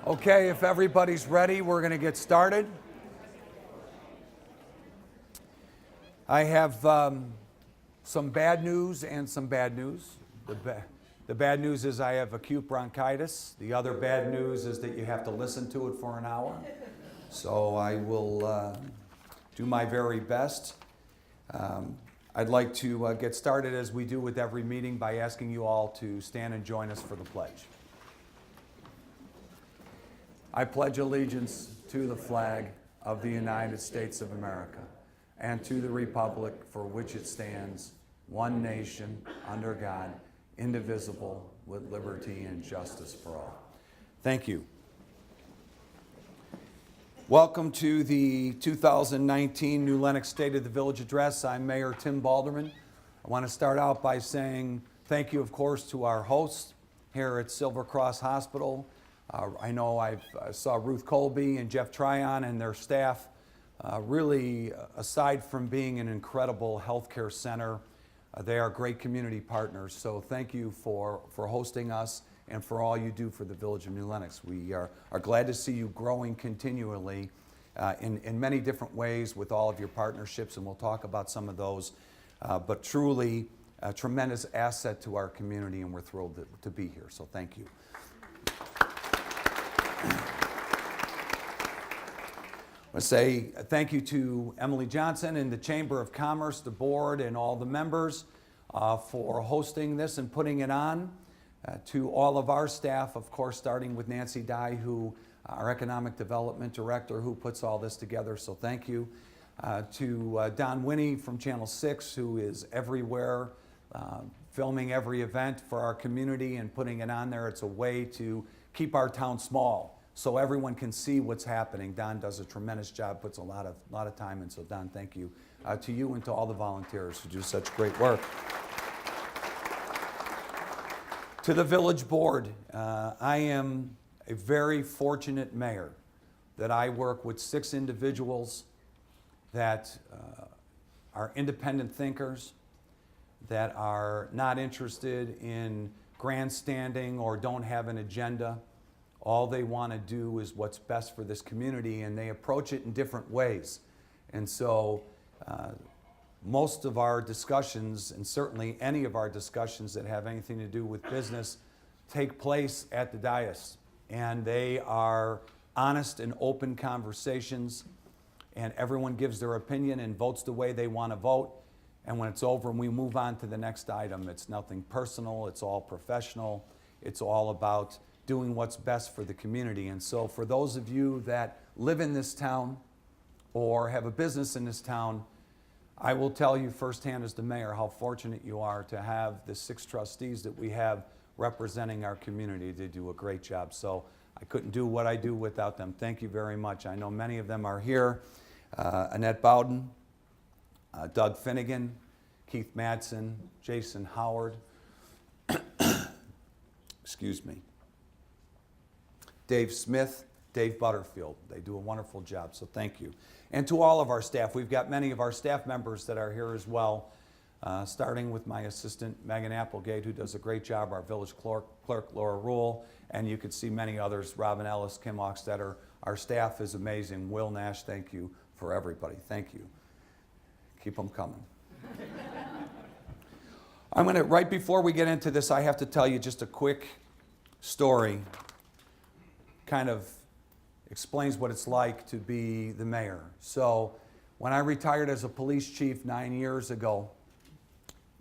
Okay, if everybody's ready, we're going to get started. I have some bad news and some bad news. The bad news is I have acute bronchitis. The other bad news is that you have to listen to it for an hour. So I will do my very best. I'd like to get started, as we do with every meeting, by asking you all to stand and join us for the pledge. I pledge allegiance to the flag of the United States of America and to the republic for which it stands, one nation, under God, indivisible, with liberty and justice for all. Thank you. Welcome to the 2019 New Lenox State of the Village Address. I'm Mayor Tim Baldermann. I want to start out by saying thank you, of course, to our hosts here at Silver Cross Hospital. I know I saw Ruth Colby and Jeff Tryon and their staff. Really, aside from being an incredible healthcare center, they are great community partners. So thank you for hosting us and for all you do for the Village of New Lenox. We are glad to see you growing continually in many different ways with all of your partnerships, and we'll talk about some of those. But truly, a tremendous asset to our community, and we're thrilled to be here. So thank you. I want to say thank you to Emily Johnson and the Chamber of Commerce, the board, and all the members for hosting this and putting it on. To all of our staff, of course, starting with Nancy Dye, our Economic Development Director, who puts all this together, so thank you. To Don Winnie from Channel 6, who is everywhere, filming every event for our community and putting it on there. It's a way to keep our town small, so everyone can see what's happening. Don does a tremendous job, puts a lot of time in. So Don, thank you. To you and to all the volunteers who do such great work. To the village board, I am a very fortunate mayor that I work with 6 individuals that are independent thinkers, that are not interested in grandstanding or don't have an agenda. All they want to do is what's best for this community, and they approach it in different ways. And so most of our discussions, and certainly any of our discussions that have anything to do with business, take place at the dais. And they are honest and open conversations, and everyone gives their opinion and votes the way they want to vote. And when it's over and we move on to the next item, it's nothing personal, it's all professional, it's all about doing what's best for the community. And so for those of you that live in this town or have a business in this town, I will tell you firsthand as the mayor how fortunate you are to have the 6 trustees that we have representing our community. They do a great job. So I couldn't do what I do without them. Thank you very much. I know many of them are here. Annette Bowden, Doug Finnegan, Keith Madsen, Jason Howard, excuse me, Dave Smith, Dave Butterfield. They do a wonderful job, so thank you. And to all of our staff, we've got many of our staff members that are here as well, starting with my assistant, Megan Applegate, who does a great job, our village clerk, Laura Rule, and you could see many others, Robin Ellis, Kim Oxtetter. Our staff is amazing. Will Nash, thank you for everybody. Thank you. Keep them coming. Right before we get into this, I have to tell you just a quick story. Kind of explains what it's like to be the mayor. So when I retired as a police chief 9 years ago,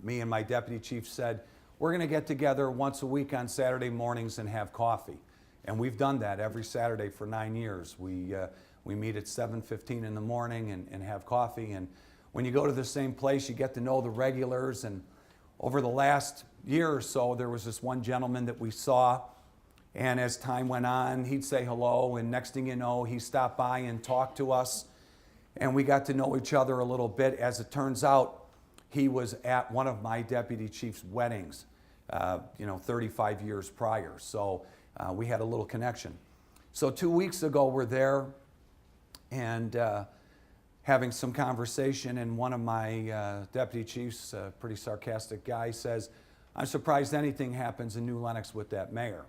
me and my deputy chief said, we're going to get together once a week on Saturday mornings and have coffee. And we've done that every Saturday for 9 years. We meet at 7:15 in the morning and have coffee. And when you go to the same place, you get to know the regulars. And over the last year or so, there was this one gentleman that we saw. And as time went on, he'd say hello, and next thing you know, he stopped by and talked to us, and we got to know each other a little bit. As it turns out, he was at one of my deputy chief's weddings, 35 years prior. So we had a little connection. So 2 weeks ago, we're there and having some conversation, and one of my deputy chiefs, a pretty sarcastic guy, says, I'm surprised anything happens in New Lenox with that mayor.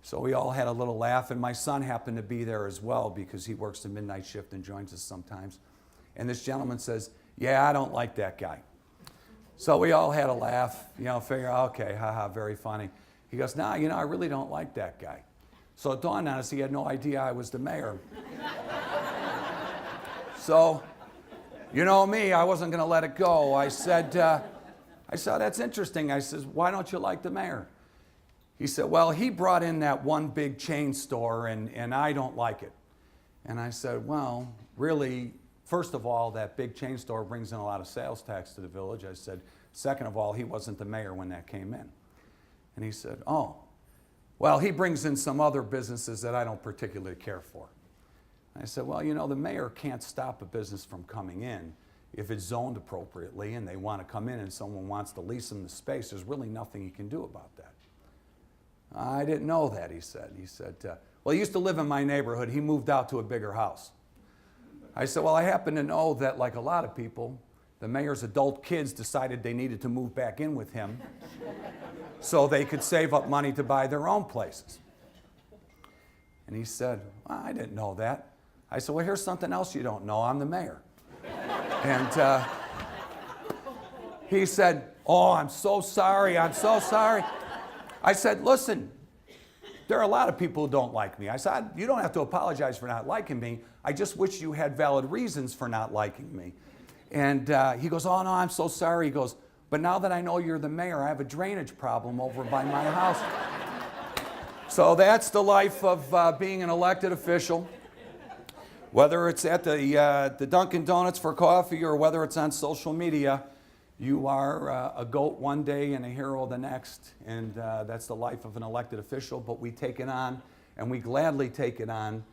So we all had a little laugh, and my son happened to be there as well because he works the midnight shift and joins us sometimes. And this gentleman says, "Yeah, I don't like that guy." So we all had a laugh, figure, okay, haha, very funny. He goes, "Nah, I really don't like that guy." So it dawned on us he had no idea I was the mayor. So, me, I wasn't going to let it go. I said, "That's interesting." I said, "Why don't you like the mayor?" He said, "Well, he brought in that one big chain store, and I don't like it." And I said, "Well, really, first of all, that big chain store brings in a lot of sales tax to the village." I said, "Second of all, he wasn't the mayor when that came in." And he said, "Oh, well, he brings in some other businesses that I don't particularly care for." I said, "Well, the mayor can't stop a business from coming in if it's zoned appropriately and they want to come in and someone wants to lease them the space. There's really nothing he can do about that." "I didn't know that," he said. He said, "Well, he used to live in my neighborhood. He moved out to a bigger house." I said, "Well, I happen to know that, like a lot of people, the mayor's adult kids decided they needed to move back in with him so they could save up money to buy their own places." And he said, "Well, I didn't know that." I said, "Well, here's something else you don't know. I'm the mayor." And he said, "Oh, I'm so sorry. I'm so sorry." I said, "Listen, there are a lot of people who don't like me." I said, "You don't have to apologize for not liking me. I just wish you had valid reasons for not liking me." And he goes, "Oh, no, I'm so sorry." He goes, "But now that I know you're the mayor, I have a drainage problem over by my house." So that's the life of being an elected official. Whether it's at the Dunkin' Donuts for coffee or whether it's on social media, you are a goat one day and a hero the next, and that's the life of an elected official, but we take it on, and we gladly take it on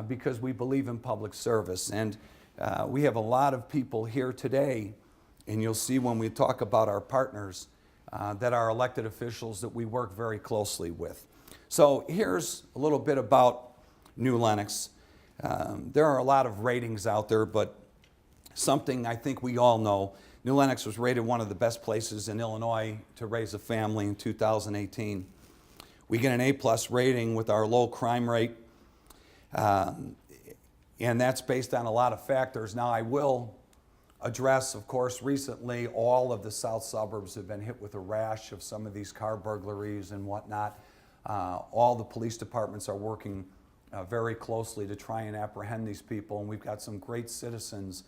because we believe in public service. And we have a lot of people here today, and you'll see when we talk about our partners that are elected officials that we work very closely with. So here's a little bit about New Lenox. There are a lot of ratings out there, but something I think we all know, New Lenox was rated one of the best places in Illinois to raise a family in 2018. We get an A+ rating with our low crime rate, and that's based on a lot of factors. Now, I will address, of course, recently all of the south suburbs have been hit with a rash of some of these car burglaries and whatnot. All the police departments are working very closely to try and apprehend these people, and we've got some great citizens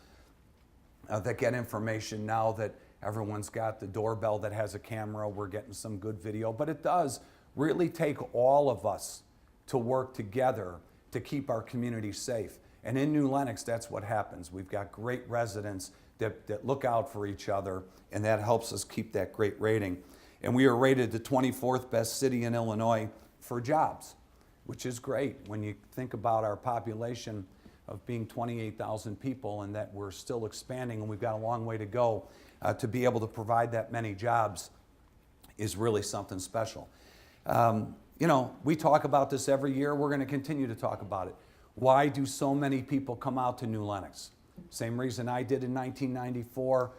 that get information now that everyone's got the doorbell that has a camera. We're getting some good video, but it does really take all of us to work together to keep our community safe. And in New Lenox, that's what happens. We've got great residents that look out for each other, and that helps us keep that great rating. And we are rated the 24th best city in Illinois for jobs, which is great when you think about our population of being 28,000 people and that we're still expanding and we've got a long way to go. To be able to provide that many jobs is really something special. We talk about this every year. We're going to continue to talk about it. Why do so many people come out to New Lenox? Same reason I did in 1994.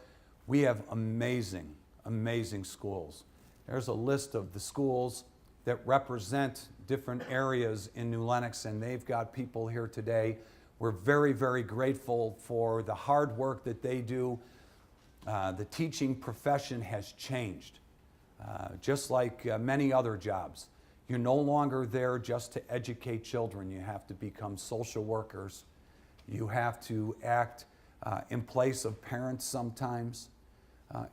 We have amazing, amazing schools. There's a list of the schools that represent different areas in New Lenox, and they've got people here today. We're very, very grateful for the hard work that they do. The teaching profession has changed, just like many other jobs. You're no longer there just to educate children. You have to become social workers. You have to act in place of parents sometimes.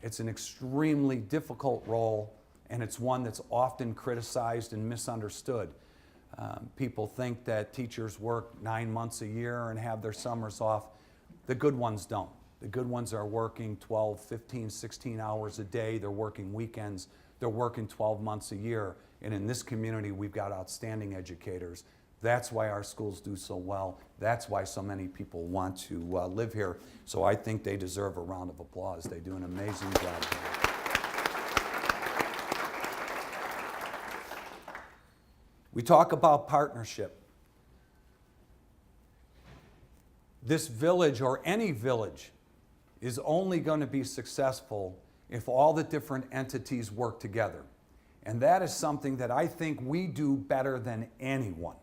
It's an extremely difficult role, and it's one that's often criticized and misunderstood. People think that teachers work 9 months a year and have their summers off. The good ones don't. The good ones are working 12, 15, 16 hours a day. They're working weekends. They're working 12 months a year. And in this community, we've got outstanding educators. That's why our schools do so well. That's why so many people want to live here. So I think they deserve a round of applause. They do an amazing job here. We talk about partnership. This village, or any village, is only going to be successful if all the different entities work together. And that is something that I think we do better than anyone.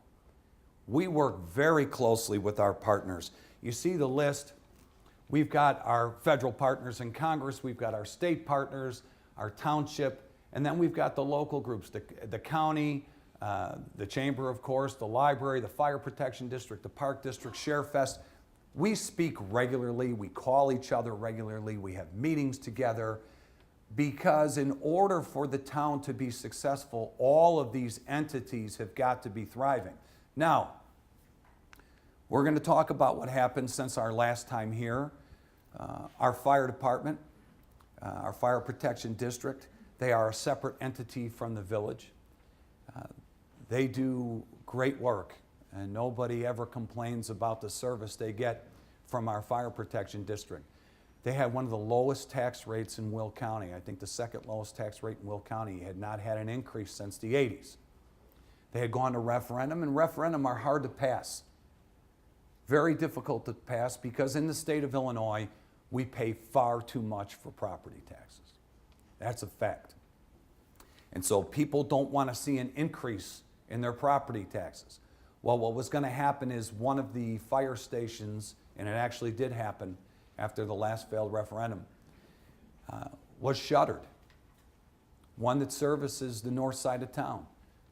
We work very closely with our partners. You see the list. We've got our federal partners in Congress, we've got our state partners, our township, and then we've got the local groups, the county, the chamber, of course, the library, the fire protection district, the park district, Sheriff Fest. We speak regularly, we call each other regularly, we have meetings together, because in order for the town to be successful, all of these entities have got to be thriving. Now, we're going to talk about what happened since our last time here. Our fire department, our fire protection district, they are a separate entity from the village. They do great work, and nobody ever complains about the service they get from our fire protection district. They had one of the lowest tax rates in Will County. I think the second lowest tax rate in Will County. Had not had an increase since the 80s. They had gone to referendum, and referendum are hard to pass. Very difficult to pass because in the state of Illinois, we pay far too much for property taxes. That's a fact. And so people don't want to see an increase in their property taxes. Well, what was going to happen is one of the fire stations, and it actually did happen after the last failed referendum, was shuttered. One that services the north side of town,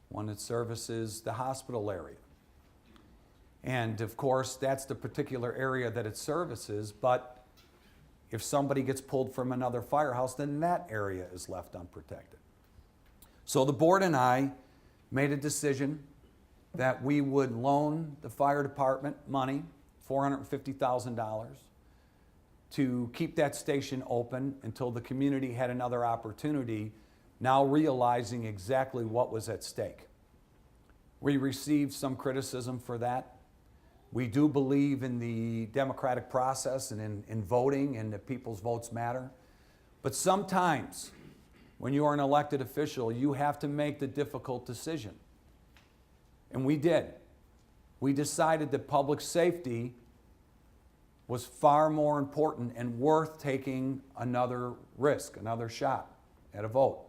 one that services the hospital area. And of course, that's the particular area that it services, but if somebody gets pulled from another firehouse, then that area is left unprotected. So the board and I made a decision that we would loan the fire department money, $450,000, to keep that station open until the community had another opportunity, now realizing exactly what was at stake. We received some criticism for that. We do believe in the democratic process and in voting, and that people's votes matter. But sometimes, when you are an elected official, you have to make the difficult decision. And we did. We decided that public safety was far more important and worth taking another risk, another shot at a vote.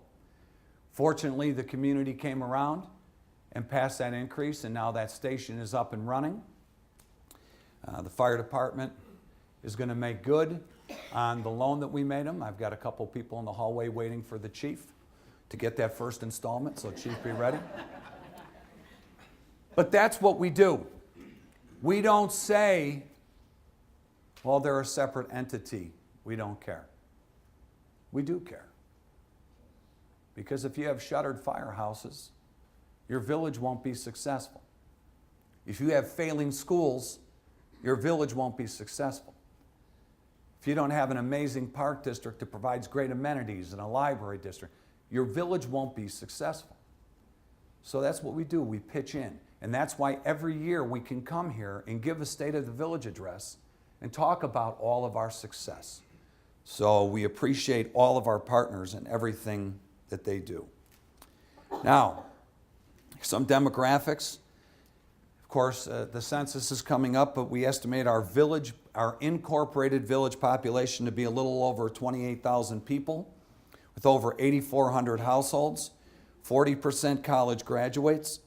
Fortunately, the community came around and passed that increase, and now that station is up and running. The fire department is going to make good on the loan that we made them. I've got a couple people in the hallway waiting for the chief to get that first installment, so chief, be ready. But that's what we do. We don't say, well, they're a separate entity, we don't care. We do care. Because if you have shuttered firehouses, your village won't be successful. If you have failing schools, your village won't be successful. If you don't have an amazing park district that provides great amenities and a library district, your village won't be successful. So that's what we do, we pitch in. And that's why every year we can come here and give a State of the Village address and talk about all of our success. So we appreciate all of our partners and everything that they do. Now, some demographics. Of course, the census is coming up, but we estimate our village, our incorporated village population to be a little over 28,000 people, with over 8,400 households, 40% college graduates,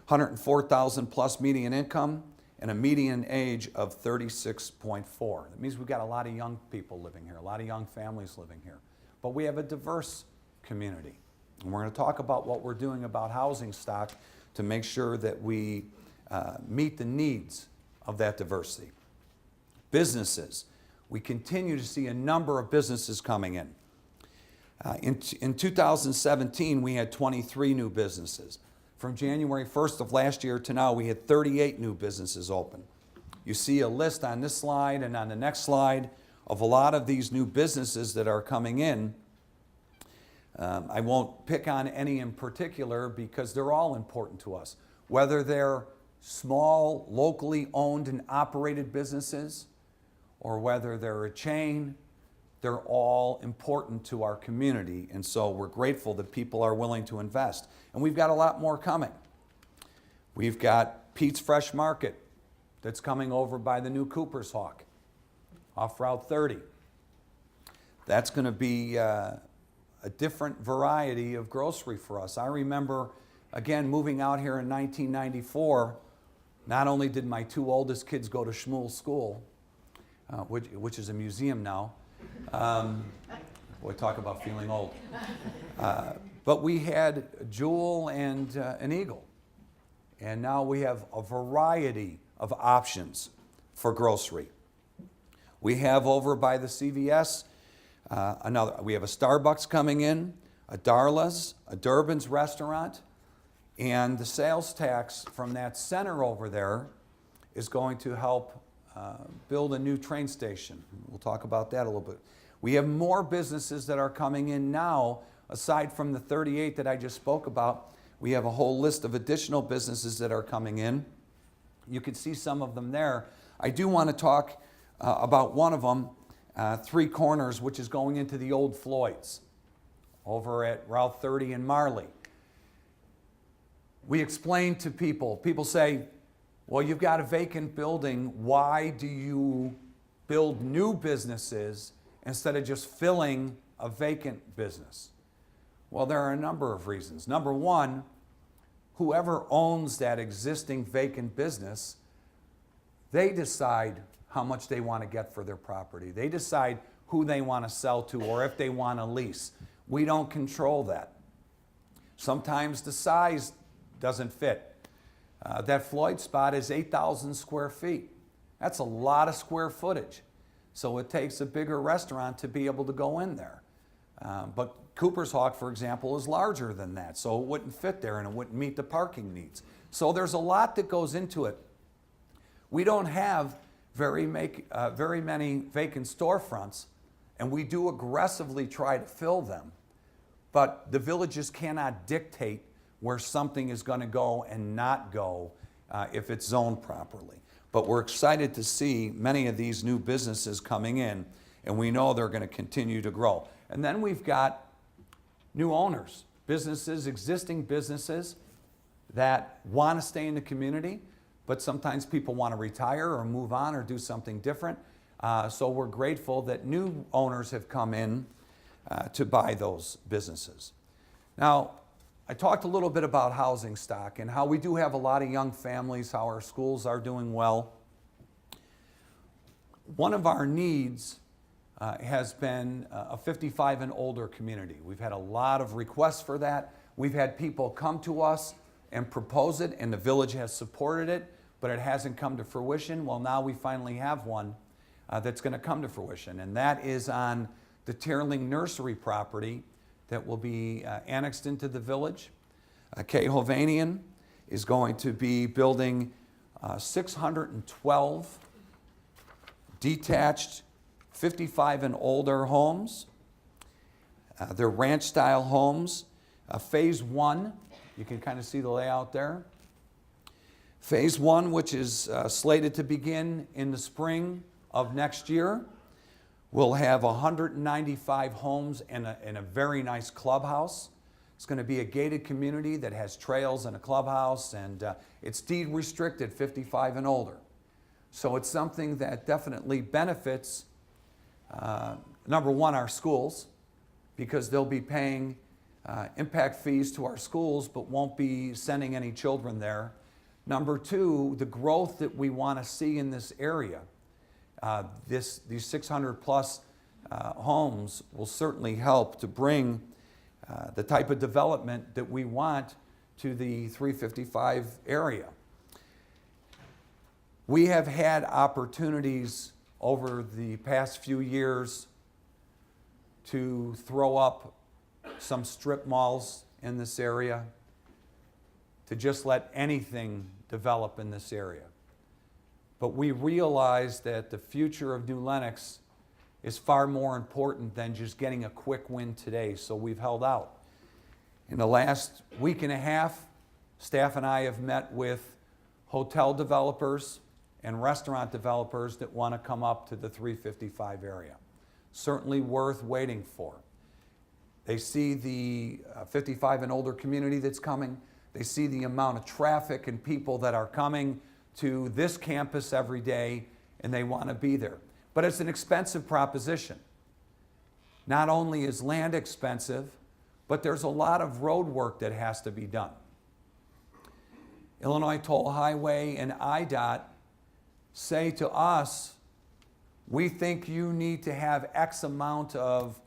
104,000 plus median income, and a median age of 36.4. That means we've got a lot of young people living here, a lot of young families living here. But we have a diverse community. And we're going to talk about what we're doing about housing stock to make sure that we meet the needs of that diversity. Businesses. We continue to see a number of businesses coming in. In 2017, we had 23 new businesses. From January 1st of last year to now, we had 38 new businesses open. You see a list on this slide and on the next slide of a lot of these new businesses that are coming in. I won't pick on any in particular because they're all important to us. Whether they're small, locally owned and operated businesses, or whether they're a chain, they're all important to our community. And so we're grateful that people are willing to invest. And we've got a lot more coming. We've got Pete's Fresh Market that's coming over by the new Cooper's Hawk off Route 30. That's going to be a different variety of grocery for us. I remember, again, moving out here in 1994, not only did my two oldest kids go to Schmuel School, which is a museum now. Boy, talk about feeling old. But we had Jewel and an Eagle. And now we have a variety of options for grocery. We have over by the CVS, we have a Starbucks coming in, a Darla's, a Durbin's restaurant, and the sales tax from that center over there is going to help build a new train station. We'll talk about that a little bit. We have more businesses that are coming in now, aside from the 38 that I just spoke about. We have a whole list of additional businesses that are coming in. You can see some of them there. I do want to talk about one of them, Three Corners, which is going into the old Floyd's over at Route 30 in Marley. We explain to people say, well, you've got a vacant building. Why do you build new businesses instead of just filling a vacant business? Well, there are a number of reasons. Number one, whoever owns that existing vacant business, they decide how much they want to get for their property. They decide who they want to sell to or if they want to lease. We don't control that. Sometimes the size doesn't fit. That Floyd spot is 8,000 square feet. That's a lot of square footage. So it takes a bigger restaurant to be able to go in there. But Cooper's Hawk, for example, is larger than that, so it wouldn't fit there and it wouldn't meet the parking needs. So there's a lot that goes into it. We don't have very many vacant storefronts, and we do aggressively try to fill them. But the villages cannot dictate where something is going to go and not go if it's zoned properly. But we're excited to see many of these new businesses coming in, and we know they're going to continue to grow. And then we've got new owners, businesses, existing businesses that want to stay in the community, but sometimes people want to retire or move on or do something different. So we're grateful that new owners have come in to buy those businesses. Now, I talked a little bit about housing stock and how we do have a lot of young families, how our schools are doing well. One of our needs has been a 55 and older community. We've had a lot of requests for that. We've had people come to us and propose it, and the village has supported it, but it hasn't come to fruition. Well, now we finally have one that's going to come to fruition, and that is on the Tierling Nursery property that will be annexed into the village. Kay Hovanian is going to be building 612 detached 55 and older homes. They're ranch-style homes. Phase 1, you can kind of see the layout there. Phase 1, which is slated to begin in the spring of next year, will have 195 homes and a very nice clubhouse. It's going to be a gated community that has trails and a clubhouse, and it's deed restricted 55 and older. So it's something that definitely benefits, number one, our schools, because they'll be paying impact fees to our schools but won't be sending any children there. Number two, the growth that we want to see in this area. These 600 plus homes will certainly help to bring the type of development that we want to the 355 area. We have had opportunities over the past few years to throw up some strip malls in this area, to just let anything develop in this area. But we realize that the future of New Lenox is far more important than just getting a quick win today, so we've held out. In the last week and a half, staff and I have met with hotel developers and restaurant developers that want to come up to the 355 area. Certainly worth waiting for. They see the 55 and older community that's coming. They see the amount of traffic and people that are coming to this campus every day, and they want to be there. But it's an expensive proposition. Not only is land expensive, but there's a lot of road work that has to be done. Illinois Toll Highway and IDOT say to us, we think you need to have X amount of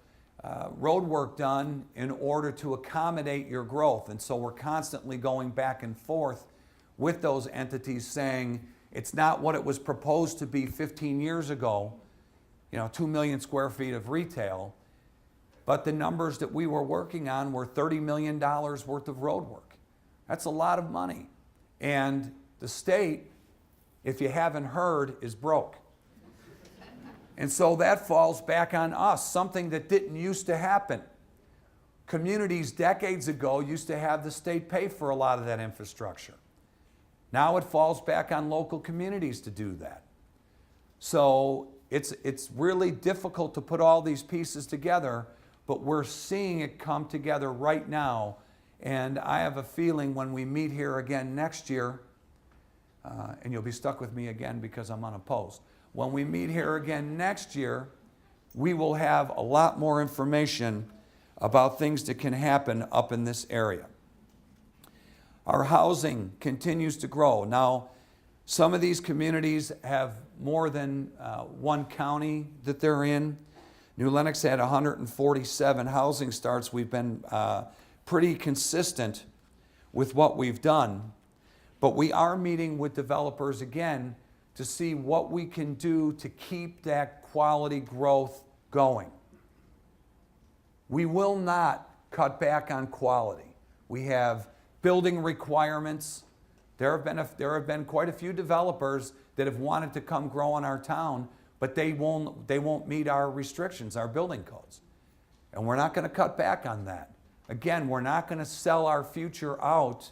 road work done in order to accommodate your growth. And so we're constantly going back and forth with those entities saying it's not what it was proposed to be 15 years ago, 2 million square feet of retail, but the numbers that we were working on were $30 million worth of road work. That's a lot of money. And the state, if you haven't heard, is broke. And so that falls back on us, something that didn't used to happen. Communities decades ago used to have the state pay for a lot of that infrastructure. Now it falls back on local communities to do that. So it's really difficult to put all these pieces together, but we're seeing it come together right now. And I have a feeling when we meet here again next year, and you'll be stuck with me again because I'm unopposed. When we meet here again next year, we will have a lot more information about things that can happen up in this area. Our housing continues to grow. Now, some of these communities have more than one county that they're in. New Lenox had 147 housing starts. We've been pretty consistent with what we've done, but we are meeting with developers again to see what we can do to keep that quality growth going. We will not cut back on quality. We have building requirements. There have been quite a few developers that have wanted to come grow in our town, but they won't meet our restrictions, our building codes. And we're not going to cut back on that. Again, we're not going to sell our future out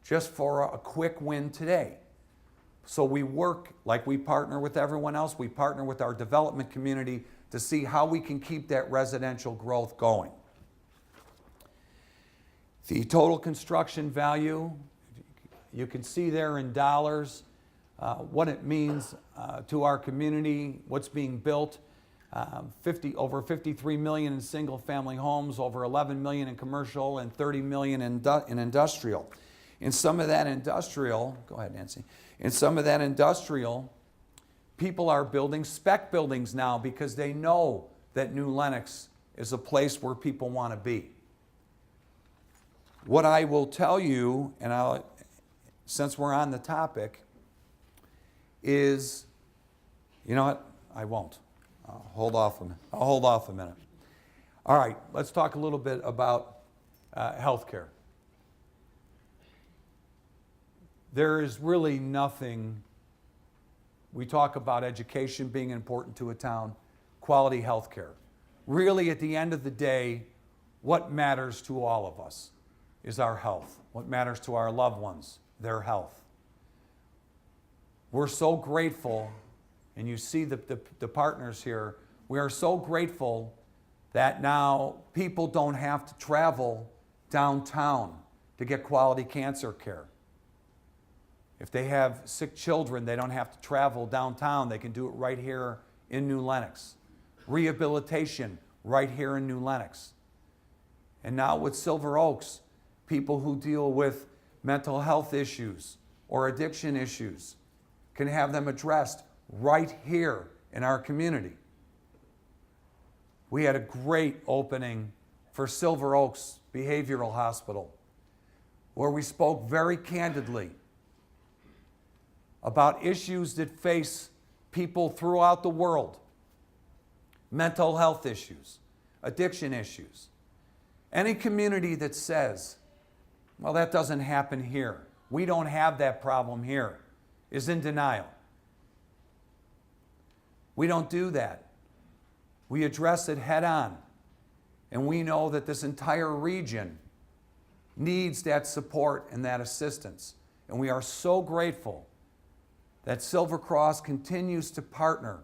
just for a quick win today. So we work like we partner with everyone else. We partner with our development community to see how we can keep that residential growth going. The total construction value, you can see there in dollars what it means to our community, what's being built. Over 53 million in single family homes, over 11 million in commercial, and 30 million in industrial. In some of that industrial, go ahead, Nancy. In some of that industrial, people are building spec buildings now because they know that New Lenox is a place where people want to be. What I will tell you, and since we're on the topic, is, you know what? I won't. I'll hold off a minute. All right, let's talk a little bit about healthcare. There is really nothing, we talk about education being important to a town, quality health care. Really, at the end of the day, what matters to all of us is our health. What matters to our loved ones, their health. We're so grateful, and you see the partners here, we are so grateful that now people don't have to travel downtown to get quality cancer care. If they have sick children, they don't have to travel downtown. They can do it right here in New Lenox. Rehabilitation, right here in New Lenox. And now with Silver Oaks, people who deal with mental health issues or addiction issues can have them addressed right here in our community. We had a great opening for Silver Oaks Behavioral Hospital, where we spoke very candidly about issues that face people throughout the world. Mental health issues, addiction issues. Any community that says, well, that doesn't happen here, we don't have that problem here, is in denial. We don't do that. We address it head on. And we know that this entire region needs that support and that assistance. And we are so grateful that Silver Cross continues to partner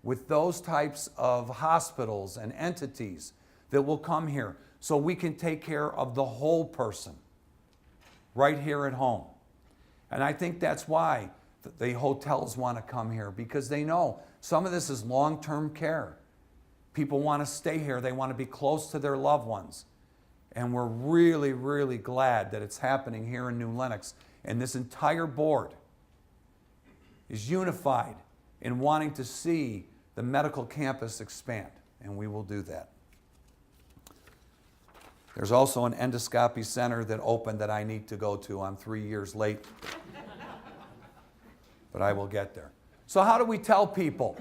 with those types of hospitals and entities that will come here so we can take care of the whole person right here at home. And I think that's why the hotels want to come here, because they know some of this is long-term care. People want to stay here. They want to be close to their loved ones. And we're really, really glad that it's happening here in New Lenox. And this entire board is unified in wanting to see the medical campus expand. And we will do that. There's also an endoscopy center that opened that I need to go to. I'm 3 years late. But I will get there. So how do we tell people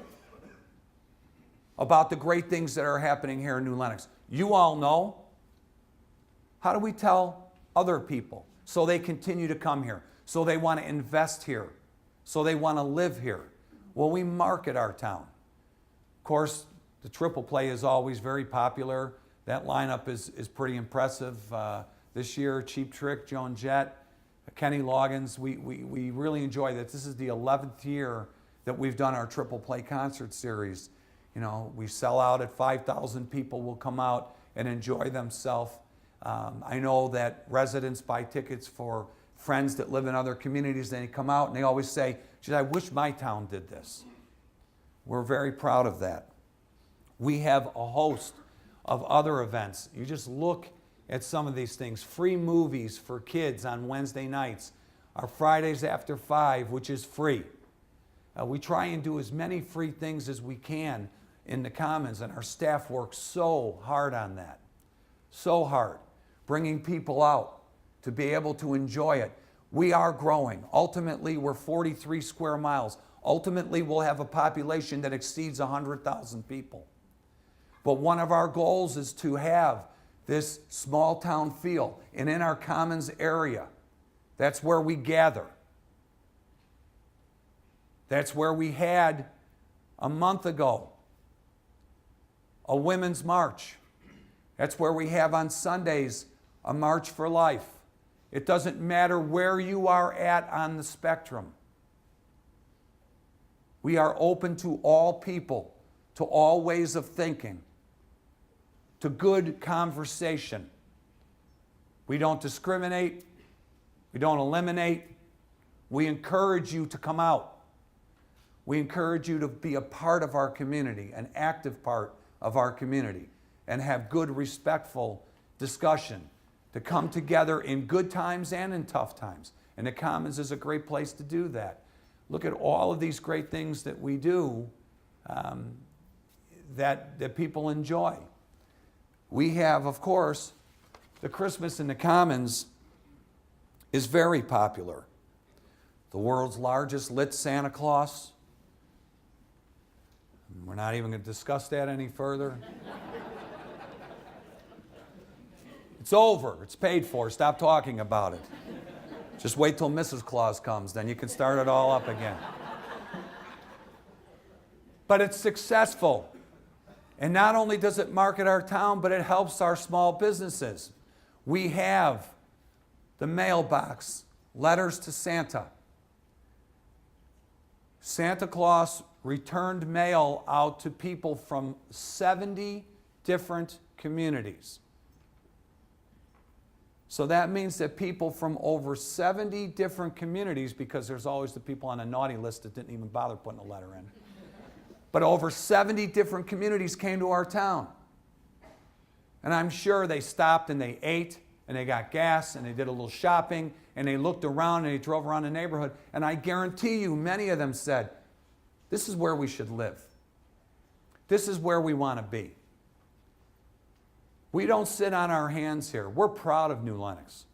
about the great things that are happening here in New Lenox? You all know. How do we tell other people so they continue to come here, so they want to invest here, so they want to live here? Well, we market our town. Of course, the triple play is always very popular. That lineup is pretty impressive. This year, Cheap Trick, Joan Jett, Kenny Loggins, we really enjoy that. This is the 11th year that we've done our triple play concert series. You know, we sell out at 5,000 people will come out and enjoy themselves. I know that residents buy tickets for friends that live in other communities. They come out and they always say, "Gee, I wish my town did this." We're very proud of that. We have a host of other events. You just look at some of these things. Free movies for kids on Wednesday nights. Our Fridays after 5, which is free. We try and do as many free things as we can in the Commons, and our staff works so hard on that. So hard. Bringing people out to be able to enjoy it. We are growing. Ultimately, we're 43 square miles. Ultimately, we'll have a population that exceeds 100,000 people. But one of our goals is to have this small town feel. And in our Commons area, that's where we gather. That's where we had a month ago a women's march. That's where we have on Sundays a March for Life. It doesn't matter where you are at on the spectrum. We are open to all people, to all ways of thinking, to good conversation. We don't discriminate. We don't eliminate. We encourage you to come out. We encourage you to be a part of our community, an active part of our community, and have good, respectful discussion, to come together in good times and in tough times. And the Commons is a great place to do that. Look at all of these great things that we do that people enjoy. We have, of course, the Christmas in the Commons is very popular. The world's largest lit Santa Claus. We're not even going to discuss that any further. It's over. It's paid for. Stop talking about it. Just wait till Mrs. Claus comes, then you can start it all up again. But it's successful. And not only does it market our town, but it helps our small businesses. We have the mailbox, letters to Santa. Santa Claus returned mail out to people from 70 different communities. So that means that people from over 70 different communities, because there's always the people on a naughty list that didn't even bother putting a letter in, but over 70 different communities came to our town. And I'm sure they stopped and they ate and they got gas and they did a little shopping and they looked around and they drove around the neighborhood. And I guarantee you, many of them said, "This is where we should live. This is where we want to be." We don't sit on our hands here. We're proud of New Lenox.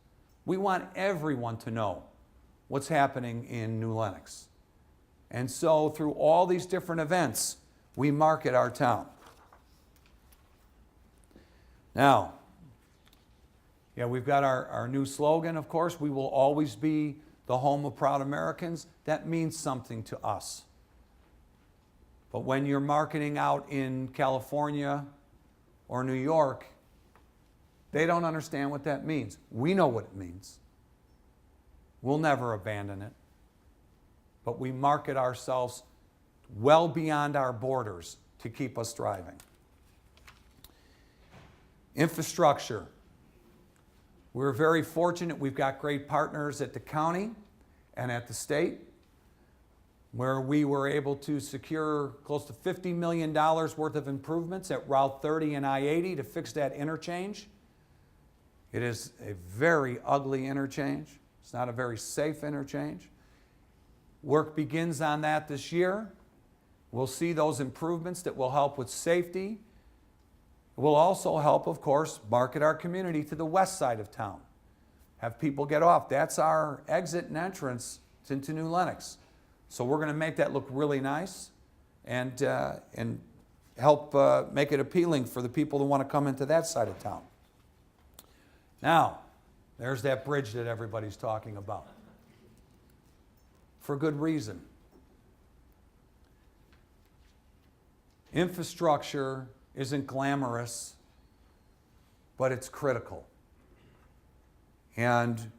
We want everyone to know what's happening in New Lenox. And so through all these different events, we market our town. Now, we've got our new slogan, of course. We will always be the home of proud Americans. That means something to us. But when you're marketing out in California or New York, they don't understand what that means. We know what it means. We'll never abandon it. But we market ourselves well beyond our borders to keep us thriving. Infrastructure. We're very fortunate. We've got great partners at the county and at the state. where we were able to secure close to $50 million worth of improvements at Route 30 and I-80 to fix that interchange. It is a very ugly interchange. It's not a very safe interchange. Work begins on that this year. We'll see those improvements that will help with safety. It will also help, of course, market our community to the west side of town. Have people get off. That's our exit and entrance into New Lenox. So we're going to make that look really nice and help make it appealing for the people who want to come into that side of town. Now, there's that bridge that everybody's talking about. For good reason. Infrastructure isn't glamorous, but it's critical. And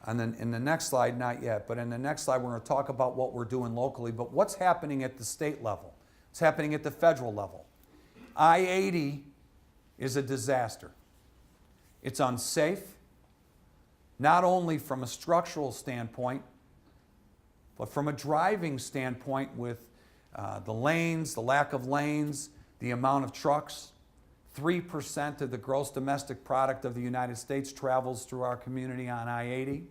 in the next slide, not yet, but in the next slide, we're going to talk about what we're doing locally, but what's happening at the state level. What's happening at the federal level. I-80 is a disaster. It's unsafe, not only from a structural standpoint, but from a driving standpoint with the lanes, the lack of lanes, the amount of trucks. 3% of the gross domestic product of the United States travels through our community on I-80.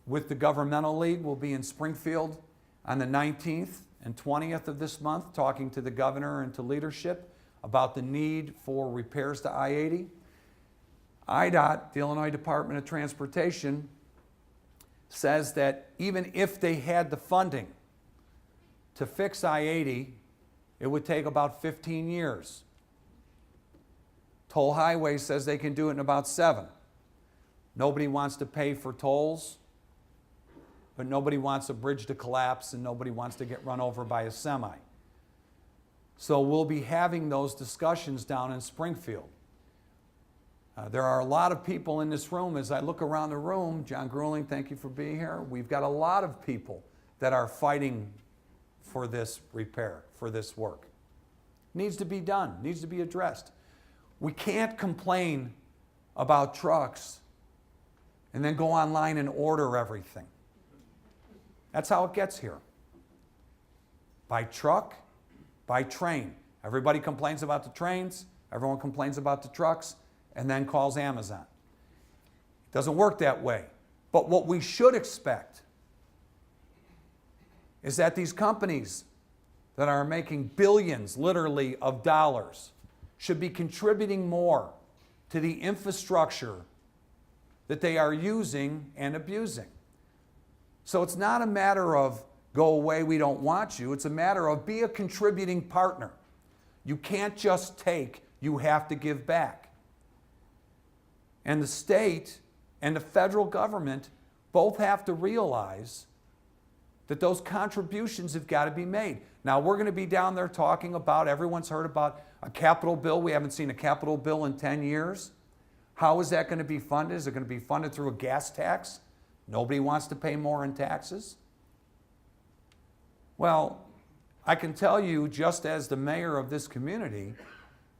With the Governmental League, we'll be in Springfield on the 19th and 20th of this month, talking to the governor and to leadership about the need for repairs to I-80. IDOT, the Illinois Department of Transportation, says that even if they had the funding to fix I-80, it would take about 15 years. Toll Highway says they can do it in about 7. Nobody wants to pay for tolls, but nobody wants a bridge to collapse and nobody wants to get run over by a semi. So we'll be having those discussions down in Springfield. There are a lot of people in this room. As I look around the room, John Grueling, thank you for being here. We've got a lot of people that are fighting for this repair, for this work. Needs to be done, needs to be addressed. We can't complain about trucks and then go online and order everything. That's how it gets here. By truck, by train. Everybody complains about the trains, everyone complains about the trucks, and then calls Amazon. It doesn't work that way. But what we should expect is that these companies that are making billions, literally, of dollars should be contributing more to the infrastructure that they are using and abusing. So it's not a matter of go away, we don't want you. It's a matter of be a contributing partner. You can't just take, you have to give back. And the state and the federal government both have to realize that those contributions have got to be made. Now, we're going to be down there talking about, everyone's heard about a capital bill. We haven't seen a capital bill in 10 years. How is that going to be funded? Is it going to be funded through a gas tax? Nobody wants to pay more in taxes. Well, I can tell you, just as the mayor of this community,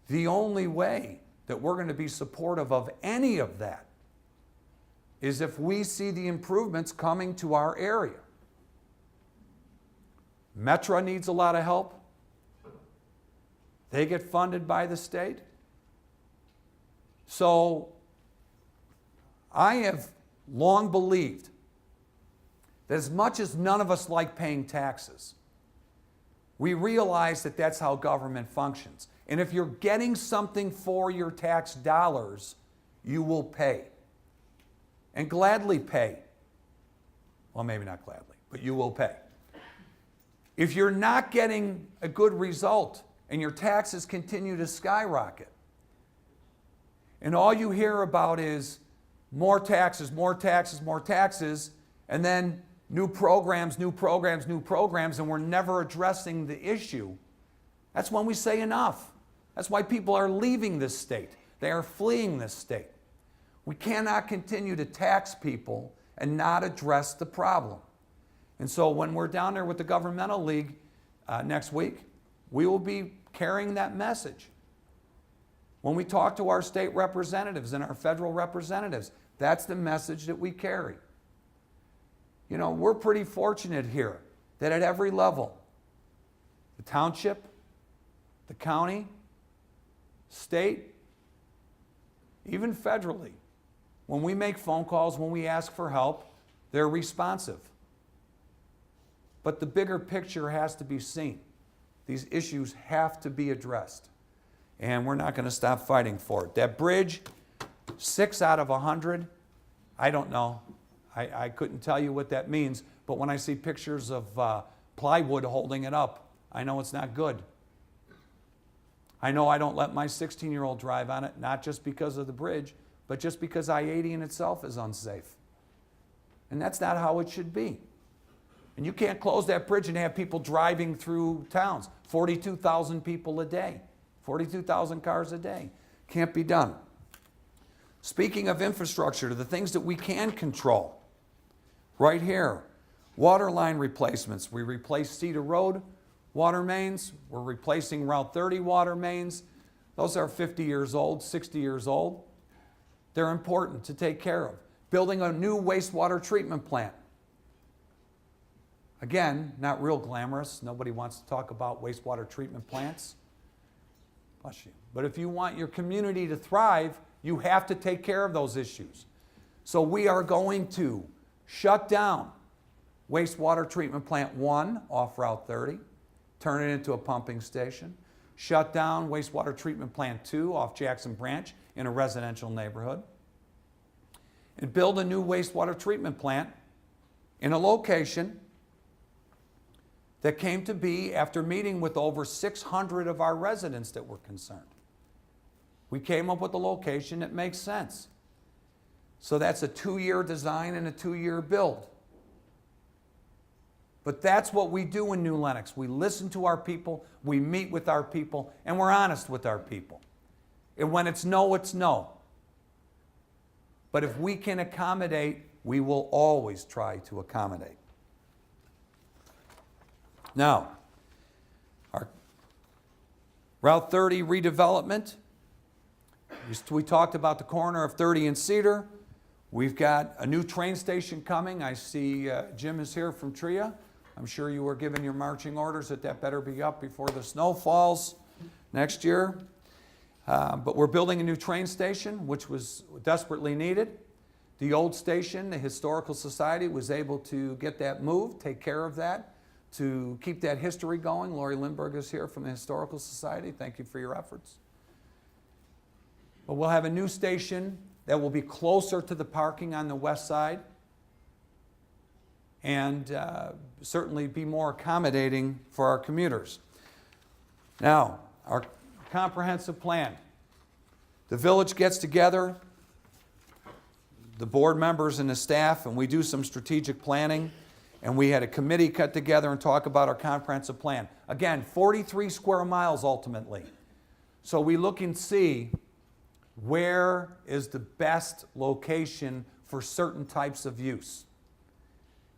the only way that we're going to be supportive of any of that is if we see the improvements coming to our area. Metro needs a lot of help. They get funded by the state. So I have long believed that as much as none of us like paying taxes, we realize that that's how government functions. And if you're getting something for your tax dollars, you will pay. And gladly pay. Well, maybe not gladly, but you will pay. If you're not getting a good result and your taxes continue to skyrocket, and all you hear about is more taxes, more taxes, more taxes, and then new programs, new programs, new programs, and we're never addressing the issue, that's when we say enough. That's why people are leaving this state. They are fleeing this state. We cannot continue to tax people and not address the problem. And so when we're down there with the Governmental League next week, we will be carrying that message. When we talk to our state representatives and our federal representatives, that's the message that we carry. You know, we're pretty fortunate here that at every level, the township, the county, state, even federally, when we make phone calls, when we ask for help, they're responsive. But the bigger picture has to be seen. These issues have to be addressed. And we're not going to stop fighting for it. That bridge, 6 out of 100, I don't know. I couldn't tell you what that means, but when I see pictures of plywood holding it up, I know it's not good. I know I don't let my 16-year-old drive on it, not just because of the bridge, but just because I-80 in itself is unsafe. And that's not how it should be. And you can't close that bridge and have people driving through towns. 42,000 people a day, 42,000 cars a day. Can't be done. Speaking of infrastructure, the things that we can control, right here, water line replacements. We replaced Cedar Road water mains. We're replacing Route 30 water mains. Those are 50 years old, 60 years old. They're important to take care of. Building a new wastewater treatment plant. Again, not real glamorous. Nobody wants to talk about wastewater treatment plants. Bless you. But if you want your community to thrive, you have to take care of those issues. So we are going to shut down wastewater treatment plant 1 off Route 30, turn it into a pumping station. Shut down wastewater treatment plant 2 off Jackson Branch in a residential neighborhood. And build a new wastewater treatment plant in a location that came to be after meeting with over 600 of our residents that were concerned. We came up with a location that makes sense. So that's a 2-year design and a 2-year build. But that's what we do in New Lenox. We listen to our people, we meet with our people, and we're honest with our people. And when it's no, it's no. But if we can accommodate, we will always try to accommodate. Now, our Route 30 redevelopment. We talked about the corner of 30 and Cedar. We've got a new train station coming. I see Jim is here from TRIA. I'm sure you were given your marching orders that better be up before the snow falls next year. But we're building a new train station, which was desperately needed. The old station, the Historical Society, was able to get that moved, take care of that, to keep that history going. Lori Lindbergh is here from the Historical Society. Thank you for your efforts. But we'll have a new station that will be closer to the parking on the west side and certainly be more accommodating for our commuters. Now, our comprehensive plan. The village gets together, the board members and the staff, and we do some strategic planning. And we had a committee cut together and talk about our comprehensive plan. Again, 43 square miles ultimately. So we look and see where is the best location for certain types of use.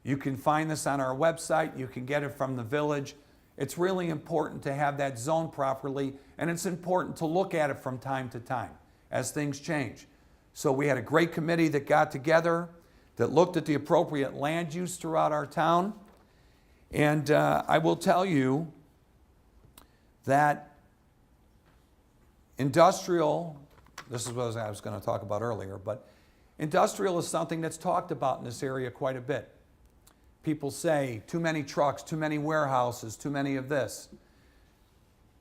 You can find this on our website. You can get it from the village. It's really important to have that zoned properly, and it's important to look at it from time to time as things change. So we had a great committee that got together that looked at the appropriate land use throughout our town. And I will tell you that industrial, this is what I was going to talk about earlier, but industrial is something that's talked about in this area quite a bit. People say, too many trucks, too many warehouses, too many of this.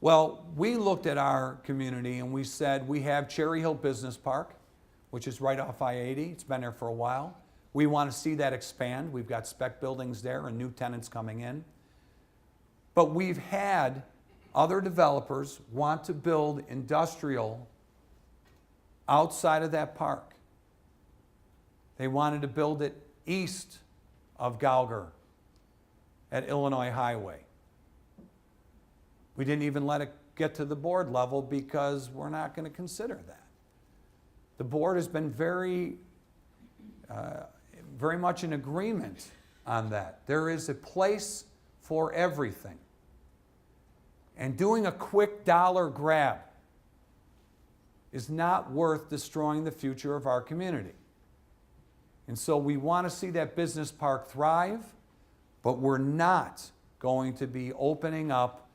Well, we looked at our community and we said, we have Cherry Hill Business Park, which is right off I-80. It's been there for a while. We want to see that expand. We've got spec buildings there and new tenants coming in. But we've had other developers want to build industrial outside of that park. They wanted to build it east of Gauger at Illinois Highway. We didn't even let it get to the board level because we're not going to consider that. The board has been very much in agreement on that. There is a place for everything. And doing a quick dollar grab is not worth destroying the future of our community. And so we want to see that business park thrive, but we're not going to be opening up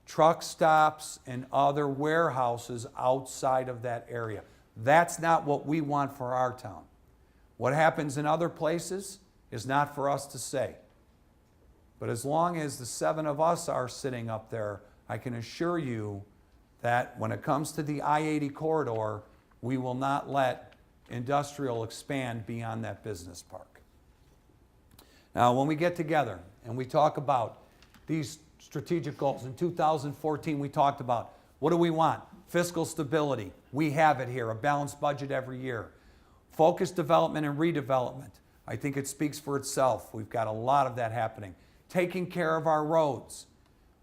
truck stops and other warehouses outside of that area. That's not what we want for our town. What happens in other places is not for us to say. But as long as the 7 of us are sitting up there, I can assure you that when it comes to the I-80 corridor, we will not let industrial expand beyond that business park. Now, when we get together and we talk about these strategic goals, in 2014 we talked about, what do we want? Fiscal stability. We have it here, a balanced budget every year. Focused development and redevelopment. I think it speaks for itself. We've got a lot of that happening. Taking care of our roads.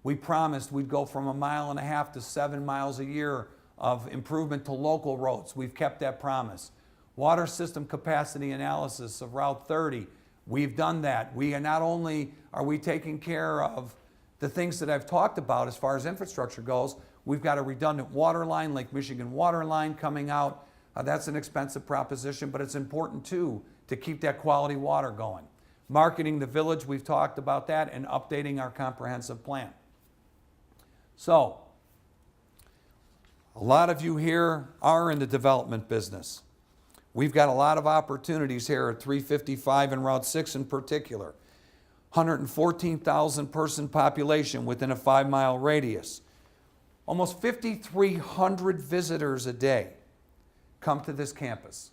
We promised we'd go from 1.5 miles to 7 miles a year of improvement to local roads. We've kept that promise. Water system capacity analysis of Route 30. We've done that. We are not only are we taking care of the things that I've talked about as far as infrastructure goes, we've got a redundant water line, Lake Michigan water line coming out. That's an expensive proposition, but it's important too to keep that quality water going. Marketing the village, we've talked about that, and updating our comprehensive plan. So, a lot of you here are in the development business. We've got a lot of opportunities here at 355 and Route 6 in particular. 114,000 person population within a 5-mile radius. Almost 5,300 visitors a day come to this campus.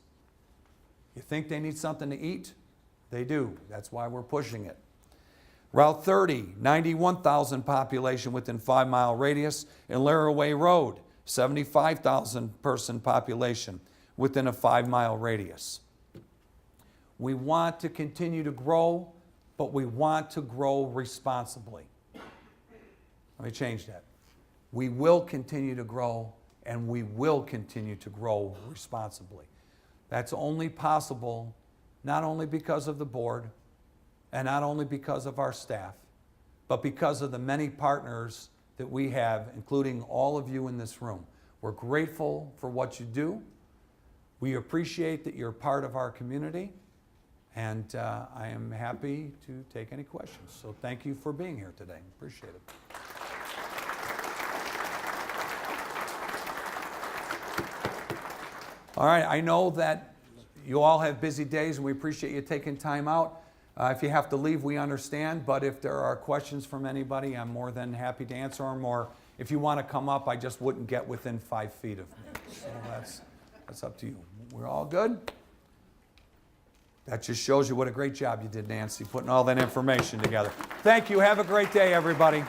You think they need something to eat? They do. That's why we're pushing it. Route 30, 91,000 population within 5-mile radius. And Laraway Road, 75,000 person population within a 5-mile radius. We want to continue to grow, but we want to grow responsibly. Let me change that. We will continue to grow, and we will continue to grow responsibly. That's only possible not only because of the board and not only because of our staff, but because of the many partners that we have, including all of you in this room. We're grateful for what you do. We appreciate that you're part of our community, and I am happy to take any questions. So thank you for being here today. Appreciate it. All right, I know that you all have busy days, and we appreciate you taking time out. If you have to leave, we understand, but if there are questions from anybody, I'm more than happy to answer them, or if you want to come up, I just wouldn't get within 5 feet of me. So that's up to you. We're all good? That just shows you what a great job you did, Nancy, putting all that information together. Thank you. Have a great day, everybody.